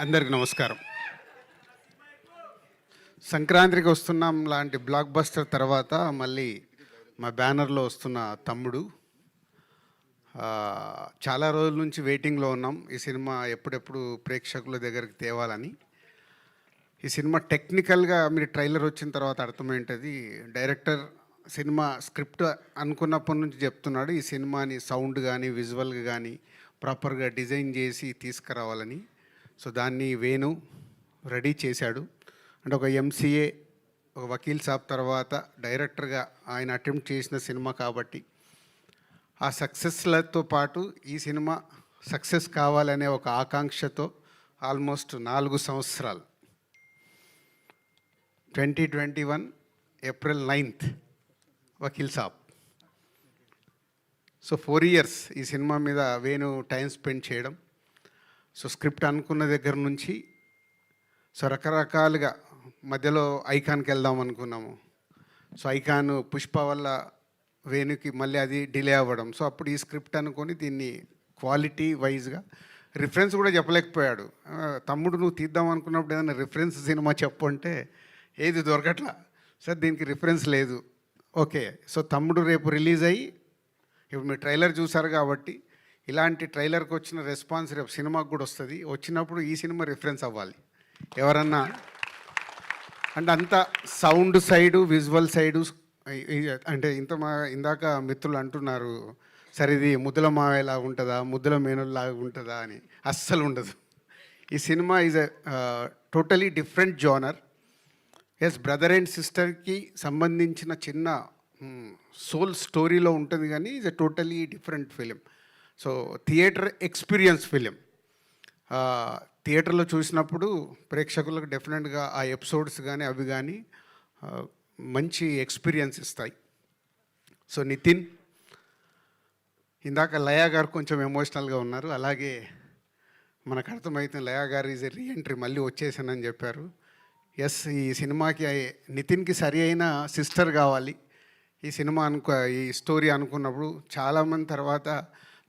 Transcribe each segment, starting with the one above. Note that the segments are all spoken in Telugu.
అందరికి నమస్కారం. సంక్రాంతికి వస్తున్నాం లాంటి బ్లాక్ బస్టర్ తర్వాత మళ్ళీ మా బ్యానర్లో వస్తున్న తమ్ముడు. చాలా రోజుల నుంచి వెయిటింగ్లో ఉన్నాం ఈ సినిమా ఎప్పుడెప్పుడు ప్రేక్షకుల దగ్గరికి తేవాలని. ఈ సినిమా టెక్నికల్గా మీరు ట్రైలర్ వచ్చిన తర్వాత అర్థమైంటుంది. డైరెక్టర్ సినిమా స్క్రిప్ట్ అనుకున్నప్పటి నుంచి చెప్తున్నాడు ఈ సినిమాని సౌండ్ కానీ విజువల్గా కానీ ప్రాపర్గా డిజైన్ చేసి తీసుకురావాలని. సో దాన్ని వేణు రెడీ చేశాడు. అంటే ఒక ఎంసీఏ, ఒక వకీల్ సాబ్ తర్వాత డైరెక్టర్గా ఆయన అటెంప్ట్ చేసిన సినిమా కాబట్టి ఆ సక్సెస్లతో పాటు ఈ సినిమా సక్సెస్ కావాలనే ఒక ఆకాంక్షతో ఆల్మోస్ట్ 4 సంవత్సరాలు 2021 April 9th Vakeel Saab. So 4 years ఈ సినిమా మీద వేణు టైం స్పెండ్ చేయడం. సో స్క్రిప్ట్ అనుకున్న దగ్గర నుంచి సో రకరకాలుగా మధ్యలో ఐకాన్కి వెళ్దాం అనుకున్నాము. సో ఐకాన్ పుష్ప వల్ల వేణుకి మళ్ళీ అది డిలే అవ్వడం. సో అప్పుడు ఈ స్క్రిప్ట్ అనుకొని దీన్ని క్వాలిటీ వైజ్గా రిఫరెన్స్ కూడా చెప్పలేకపోయాడు. తమ్ముడు నువ్వు తీద్దాం అనుకున్నప్పుడు ఏదైనా రిఫరెన్స్ సినిమా చెప్పు అంటే ఏది దొరకట్లా. సార్ దీనికి రిఫరెన్స్ లేదు. ఓకే, సో తమ్ముడు రేపు రిలీజ్ అయ్యి ఇప్పుడు మీరు ట్రైలర్ చూసారు కాబట్టి ఇలాంటి ట్రైలర్కి వచ్చిన రెస్పాన్స్ రేపు సినిమాకి కూడా వస్తుంది. వచ్చినప్పుడు ఈ సినిమా రిఫరెన్స్ అవ్వాలి ఎవరన్నా. అంటే అంత సౌండ్ సైడు విజువల్ సైడు అంటే ఇందాక మిత్రులు అంటున్నారు సరే ఇది ముద్దుల మావేలా ఉంటుందా ముద్దుల మేనుల్లాగా ఉంటుందా అని. అస్సలు ఉండదు. ఈ cinema is totally different genre. Yes, brother and సిస్టర్కి సంబంధించిన చిన్న సోల్ స్టోరీలో ఉంటుంది కానీ is a totally different film. So theatre experience film. థియేటర్లో చూసినప్పుడు ప్రేక్షకులకు డెఫినెట్గా ఆ ఎపిసోడ్స్ కానీ అవి కానీ మంచి ఎక్స్పీరియన్స్ ఇస్తాయి. సో నితిన్, ఇందాక లయా గారు కొంచెం ఎమోషనల్గా ఉన్నారు. అలాగే మనకు అర్థమవుతుంది లయా గారు ఈజ్ ఎ రీఎంట్రీ, మళ్ళీ వచ్చేసానని చెప్పారు. ఎస్, ఈ సినిమాకి నితిన్కి సరి అయిన సిస్టర్ కావాలి ఈ సినిమా ఈ స్టోరీ అనుకున్నప్పుడు. చాలామంది తర్వాత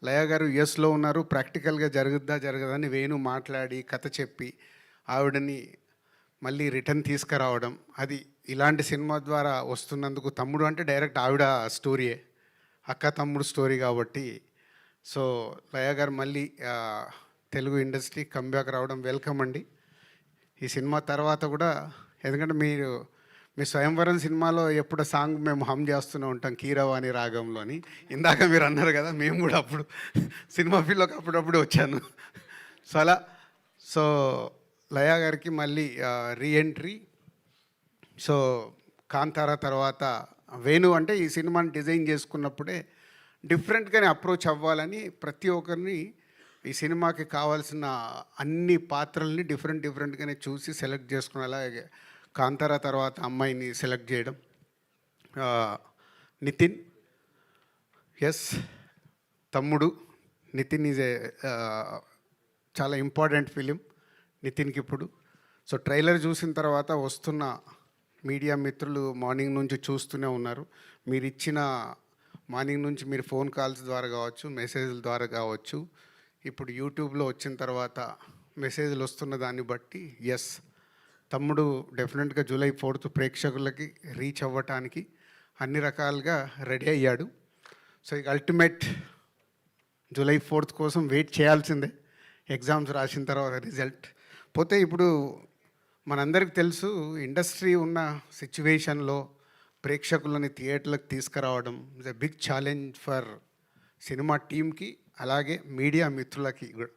లయ గారు యుఎస్లో ఉన్నారు, ప్రాక్టికల్గా జరగదని వేణు మాట్లాడి కథ చెప్పి ఆవిడని మళ్ళీ రిటర్న్ తీసుకురావడం. అది ఇలాంటి సినిమా ద్వారా వస్తున్నందుకు తమ్ముడు అంటే డైరెక్ట్ ఆవిడ స్టోరీయే, అక్క తమ్ముడు స్టోరీ కాబట్టి. సో లయ గారు మళ్ళీ తెలుగు ఇండస్ట్రీ కంబ్యాక్ రావడం వెల్కమ్ అండి. ఈ సినిమా తర్వాత కూడా ఎందుకంటే మీ స్వయంవరం సినిమాలో ఎప్పుడు సాంగ్ మేము హమ్ చేస్తూనే ఉంటాం కీరవాణి రాగంలోని. ఇందాక మీరు అన్నారు కదా, మేము కూడా అప్పుడు సినిమా ఫీల్డ్లోకి అప్పుడప్పుడు వచ్చాను. సో అలా సో లయా గారికి మళ్ళీ రీఎంట్రీ. సో కాంతారా తర్వాత వేణు అంటే ఈ సినిమాని డిజైన్ చేసుకున్నప్పుడే డిఫరెంట్గానే అప్రోచ్ అవ్వాలని ప్రతి ఒక్కరిని ఈ సినిమాకి కావాల్సిన అన్ని పాత్రల్ని డిఫరెంట్గానే చూసి సెలెక్ట్ చేసుకుని అలాగే కాంతారా తర్వాత అమ్మాయిని సెలెక్ట్ చేయడం. నితిన్, ఎస్ తమ్ముడు నితిన్ ఈజ్ ఏ చాలా ఇంపార్టెంట్ ఫిలిం నితిన్కి ఇప్పుడు. సో ట్రైలర్ చూసిన తర్వాత వస్తున్న మీడియా మిత్రులు మార్నింగ్ నుంచి చూస్తూనే ఉన్నారు. మీరు ఇచ్చిన మార్నింగ్ నుంచి మీరు ఫోన్ కాల్స్ ద్వారా కావచ్చు, మెసేజ్ల ద్వారా కావచ్చు, ఇప్పుడు యూట్యూబ్లో వచ్చిన తర్వాత మెసేజ్లు వస్తున్న దాన్ని బట్టి ఎస్ తమ్ముడు డెఫినెట్గా July 4th ప్రేక్షకులకి రీచ్ అవ్వటానికి అన్ని రకాలుగా రెడీ అయ్యాడు. సో ఇక అల్టిమేట్ July 4th కోసం వెయిట్ చేయాల్సిందే. ఎగ్జామ్స్ రాసిన తర్వాత రిజల్ట్ పోతే ఇప్పుడు మనందరికీ తెలుసు ఇండస్ట్రీ ఉన్న సిచ్యువేషన్లో ప్రేక్షకులని థియేటర్లకు తీసుకురావడం is a big challenge for cinema టీమ్కి అలాగే మీడియా మిత్రులకి కూడా.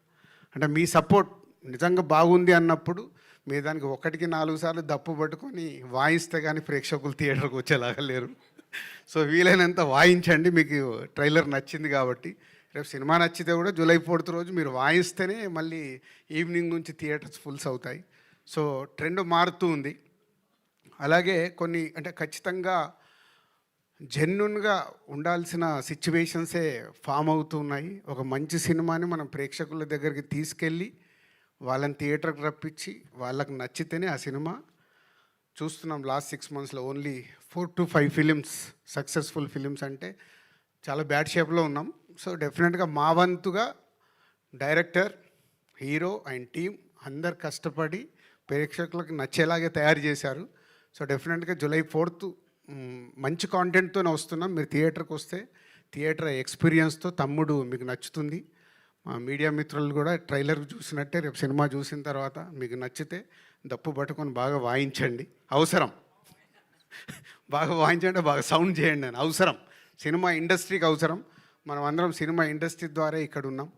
అంటే మీ సపోర్ట్ నిజంగా బాగుంది అన్నప్పుడు మీ దానికి 1కి 4 సార్లు దప్పు పట్టుకొని వాయిస్తే కానీ ప్రేక్షకులు థియేటర్కి వచ్చేలాగా లేరు. సో వీలైనంత వాయించండి. మీకు ట్రైలర్ నచ్చింది కాబట్టి రేపు సినిమా నచ్చితే కూడా July 4th రోజు మీరు వాయిస్తేనే మళ్ళీ ఈవినింగ్ నుంచి థియేటర్స్ ఫుల్స్ అవుతాయి. సో ట్రెండ్ మారుతూ ఉంది. అలాగే కొన్ని అంటే ఖచ్చితంగా జెన్యున్గా ఉండాల్సిన సిచ్యువేషన్సే ఫామ్ అవుతున్నాయి. ఒక మంచి సినిమాని మనం ప్రేక్షకుల దగ్గరికి తీసుకెళ్ళి వాళ్ళని థియేటర్కి రప్పించి వాళ్ళకి నచ్చితేనే ఆ సినిమా చూస్తున్నాం. లాస్ట్ 6 monthsలో only 4 to 5 films successful films అంటే చాలా బ్యాడ్ షేప్లో ఉన్నాం. సో డెఫినెట్గా మా వంతుగా డైరెక్టర్, హీరో అండ్ టీమ్ అందరు కష్టపడి ప్రేక్షకులకు నచ్చేలాగే తయారు చేశారు. సో డెఫినెట్గా జూలై 4th మంచి కాంటెంట్తోనే వస్తున్నాం. మీరు థియేటర్కి వస్తే థియేటర్ ఎక్స్పీరియన్స్తో తమ్ముడు మీకు నచ్చుతుంది. మా మీడియా మిత్రులు కూడా ట్రైలర్ చూసినట్టే రేపు సినిమా చూసిన తర్వాత మీకు నచ్చితే దప్పు పట్టుకొని బాగా వాయించండి. అవసరం బాగా వాయించండి, బాగా సౌండ్ చేయండి అని అవసరం. సినిమా ఇండస్ట్రీకి అవసరం. మనం అందరం సినిమా ఇండస్ట్రీ ద్వారా ఇక్కడ ఉన్నాం.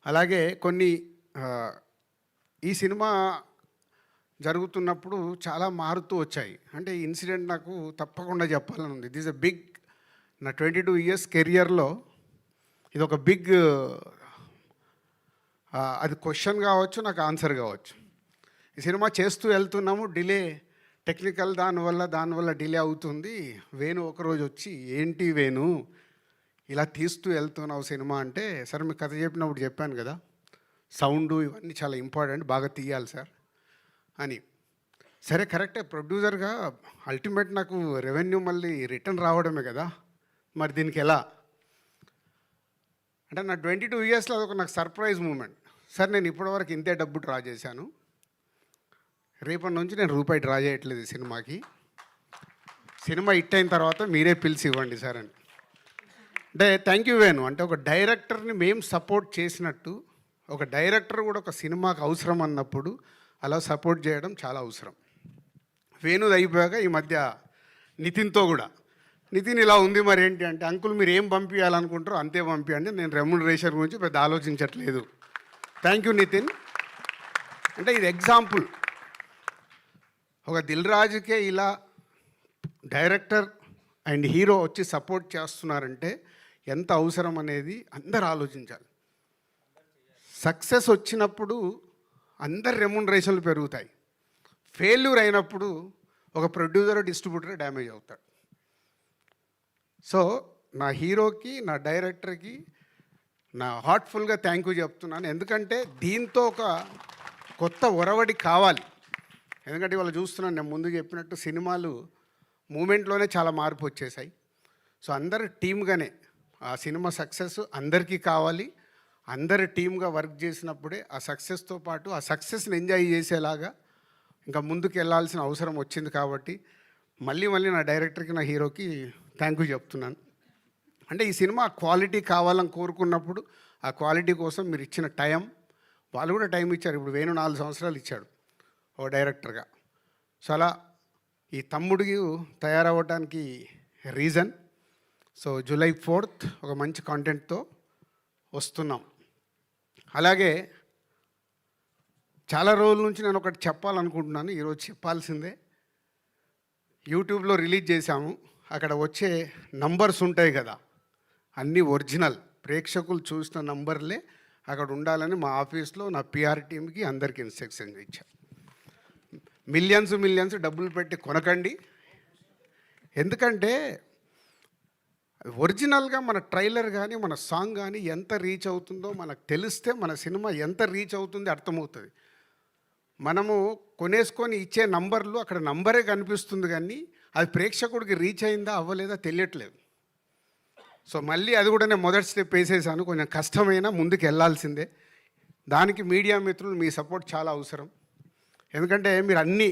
అలాగే కొన్ని ఈ సినిమా జరుగుతున్నప్పుడు చాలా మారుతూ వచ్చాయి. అంటే ఈ ఇన్సిడెంట్ నాకు తప్పకుండా చెప్పాలని ఉంది. దిస్ ఎ బిగ్, నా 22 years కెరియర్లో ఇది ఒక బిగ్, అది క్వశ్చన్ కావచ్చు, నాకు ఆన్సర్ కావచ్చు. ఈ సినిమా చేస్తూ వెళ్తున్నాము, డిలే టెక్నికల్ దానివల్ల డిలే అవుతుంది. వేణు ఒకరోజు వచ్చి, ఏంటి వేణు ఇలా తీస్తూ వెళ్తున్నావు సినిమా అంటే, సరే మీకు కథ చెప్పినప్పుడు చెప్పాను కదా, సౌండ్ ఇవన్నీ చాలా ఇంపార్టెంట్, బాగా తీయాలి సార్ అని. సరే కరెక్టే, ప్రొడ్యూసర్గా అల్టిమేట్ నాకు రెవెన్యూ మళ్ళీ రిటర్న్ రావడమే కదా, మరి దీనికి ఎలా అంటే నా 22 yearsలో అదొక నాకు సర్ప్రైజ్ మూమెంట్. సార్ నేను ఇప్పటివరకు ఇంతే డబ్బు డ్రా చేశాను, రేపటి నుంచి నేను రూపాయి డ్రా చేయట్లేదు ఈ సినిమాకి, సినిమా హిట్ అయిన తర్వాత మీరే పిలిచి ఇవ్వండి సార్ అని. అంటే థ్యాంక్ యూ వేణు. అంటే ఒక డైరెక్టర్ని మేము సపోర్ట్ చేసినట్టు ఒక డైరెక్టర్ కూడా ఒక సినిమాకి అవసరం అన్నప్పుడు అలా సపోర్ట్ చేయడం చాలా అవసరం. వేణుది అయిపోయాక ఈ మధ్య నితిన్తో కూడా, నితిన్ ఇలా ఉంది మరి ఏంటి అంటే, అంకుల్ మీరు ఏం పంపించాలనుకుంటారో అంతే పంపించండి, నేను రెమ్యునరేషన్ గురించి పెద్ద ఆలోచించట్లేదు. Thank you Nitin. అంటే ఇది ఎగ్జాంపుల్. ఒక దిల్ రాజుకే ఇలా డైరెక్టర్ అండ్ హీరో వచ్చి సపోర్ట్ చేస్తున్నారంటే ఎంత అవసరం అనేది అందరు ఆలోచించాలి. సక్సెస్ వచ్చినప్పుడు అందరు రెమ్యునరేషన్లు పెరుగుతాయి. ఫెయిల్యూర్ అయినప్పుడు ఒక ప్రొడ్యూసర్ డిస్ట్రిబ్యూటర్ డ్యామేజ్ అవుతాడు. సో నా హీరోకి, నా డైరెక్టర్కి నా హార్ట్ఫుల్గా థ్యాంక్ యూ చెప్తున్నాను. ఎందుకంటే దీంతో ఒక కొత్త ఒరవడి కావాలి. ఎందుకంటే ఇవాళ చూస్తున్నాను, నేను ముందు చెప్పినట్టు సినిమాలు మూమెంట్లోనే చాలా మార్పు వచ్చేసాయి. సో అందరు టీమ్గానే ఆ సినిమా సక్సెస్ అందరికీ కావాలి. అందరు టీమ్గా వర్క్ చేసినప్పుడే ఆ సక్సెస్తో పాటు ఆ సక్సెస్ని ఎంజాయ్ చేసేలాగా ఇంకా ముందుకు వెళ్ళాల్సిన అవసరం వచ్చింది. కాబట్టి మళ్ళీ నా డైరెక్టర్కి, నా హీరోకి థ్యాంక్ యూ చెప్తున్నాను. అంటే ఈ సినిమా క్వాలిటీ కావాలని కోరుకున్నప్పుడు ఆ క్వాలిటీ కోసం మీరు ఇచ్చిన టైం, వాళ్ళు కూడా టైం ఇచ్చారు. ఇప్పుడు వేణు 4 సంవత్సరాలు ఇచ్చాడు ఓ డైరెక్టర్గా. సో అలా ఈ తమ్ముడికి తయారవ్వడానికి రీజన్. సో జూలై 4th ఒక మంచి కాంటెంట్తో వస్తున్నాం. అలాగే చాలా రోజుల నుంచి నేను ఒకటి చెప్పాలనుకుంటున్నాను, ఈరోజు చెప్పాల్సిందే. యూట్యూబ్లో రిలీజ్ చేశాము, అక్కడ వచ్చే నంబర్స్ ఉంటాయి కదా, అన్నీ ఒరిజినల్, ప్రేక్షకులు చూసిన నంబర్లే అక్కడ ఉండాలని మా ఆఫీస్లో నా పిఆర్ టీమ్కి అందరికీ ఇన్స్ట్రక్షన్ ఇచ్చాను. మిలియన్స్ డబ్బులు పెట్టి కొనకండి. ఎందుకంటే ఒరిజినల్గా మన ట్రైలర్ కానీ మన సాంగ్ కానీ ఎంత రీచ్ అవుతుందో మనకు తెలిస్తే మన సినిమా ఎంత రీచ్ అవుతుందో అర్థమవుతుంది. మనము కొనేసుకొని ఇచ్చే నంబర్లు అక్కడ నంబరే కనిపిస్తుంది, కానీ అది ప్రేక్షకుడికి రీచ్ అయిందా అవ్వలేదా తెలియట్లేదు. సో మళ్ళీ అది కూడా నేను మొదటి స్టెప్ వేసేసాను. కొంచెం కష్టమైనా ముందుకు వెళ్ళాల్సిందే. దానికి మీడియా మిత్రులు మీ సపోర్ట్ చాలా అవసరం. ఎందుకంటే మీరు అన్నీ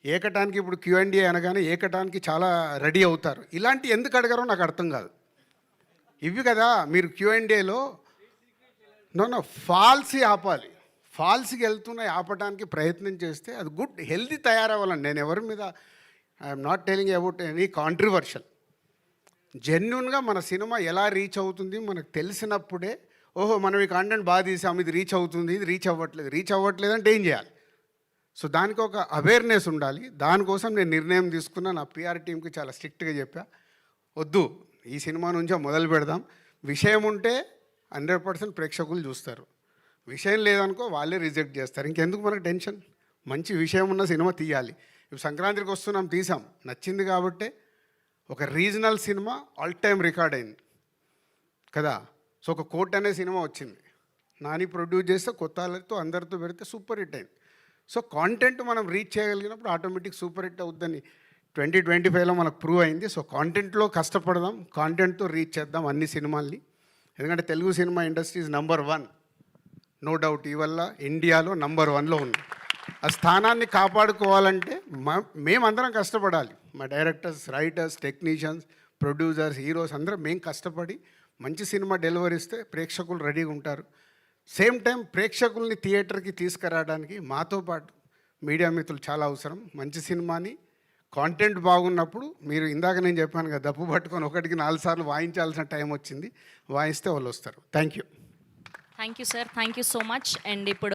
ఏకటానికి, ఇప్పుడు Q&A అనగానే ఏకటానికి చాలా రెడీ అవుతారు. ఇలాంటి ఎందుకు అడగారో నాకు అర్థం కాదు. ఇవి కదా మీరు Q&Aలో నో ఫాల్సీ ఆపాలి. ఫాల్స్కి వెళ్తున్నాయి ఆపడానికి ప్రయత్నం చేస్తే అది గుడ్ హెల్దీ తయారవ్వాలండి. నేను ఎవరి మీద I'm not telling about any controversial. జెన్యున్గా మన సినిమా ఎలా రీచ్ అవుతుంది మనకు తెలిసినప్పుడే, ఓహో మనం ఈ కాంటెంట్ బాగా తీసాము, ఇది రీచ్ అవుతుంది, ఇది రీచ్ అవ్వట్లేదు అంటే ఏం చేయాలి? సో దానికి ఒక అవేర్నెస్ ఉండాలి. దానికోసం నేను నిర్ణయం తీసుకున్నా. నా పిఆర్ టీంకి చాలా స్ట్రిక్ట్గా చెప్పా, వద్దు ఈ సినిమా నుంచే మొదలు పెడదాం. విషయం ఉంటే 100% ప్రేక్షకులు చూస్తారు, విషయం లేదనుకో వాళ్ళే రిజెక్ట్ చేస్తారు. ఇంకెందుకు మనకు టెన్షన్? మంచి విషయం ఉన్న సినిమా తీయాలి. ఇప్పుడు సంక్రాంతికి వస్తున్నాం, తీసాం, నచ్చింది కాబట్టే ఒక regional cinema all time record అయింది కదా. సో ఒక కోట్ అనే సినిమా వచ్చింది, నాని ప్రొడ్యూస్ చేస్తే కొత్త వాళ్ళతో అందరితో పెడితే సూపర్ హిట్ అయింది. సో కాంటెంట్ మనం రీచ్ చేయగలిగినప్పుడు ఆటోమేటిక్ సూపర్ హిట్ అవుద్దని 2025లో మనకు ప్రూవ్ అయింది. సో కాంటెంట్లో కష్టపడదాం, కాంటెంట్తో రీచ్ చేద్దాం అన్ని సినిమాల్ని. ఎందుకంటే Telugu cinema industry is number 1, no doubt ఈ వల్ల ఇండియాలో నంబర్ 1లో ఉంది. ఆ స్థానాన్ని కాపాడుకోవాలంటే మేమందరం కష్టపడాలి. మా directors, writers, technicians, producers, heroes అందరం మేము కష్టపడి మంచి సినిమా డెలివరీ ఇస్తే ప్రేక్షకులు రెడీగా ఉంటారు. సేమ్ టైం ప్రేక్షకుల్ని థియేటర్కి తీసుకురావడానికి మాతో పాటు మీడియా మిత్రులు చాలా అవసరం. మంచి సినిమాని కాంటెంట్ బాగున్నప్పుడు మీరు ఇందాక నేను చెప్పాను కదా, డప్పు పట్టుకొని ఒకటికి 4 సార్లు వాయించాల్సిన టైం వచ్చింది. వాయిస్తే వాళ్ళు వస్తారు. Thank you thank you sir, thank you so much. And ఇప్పుడు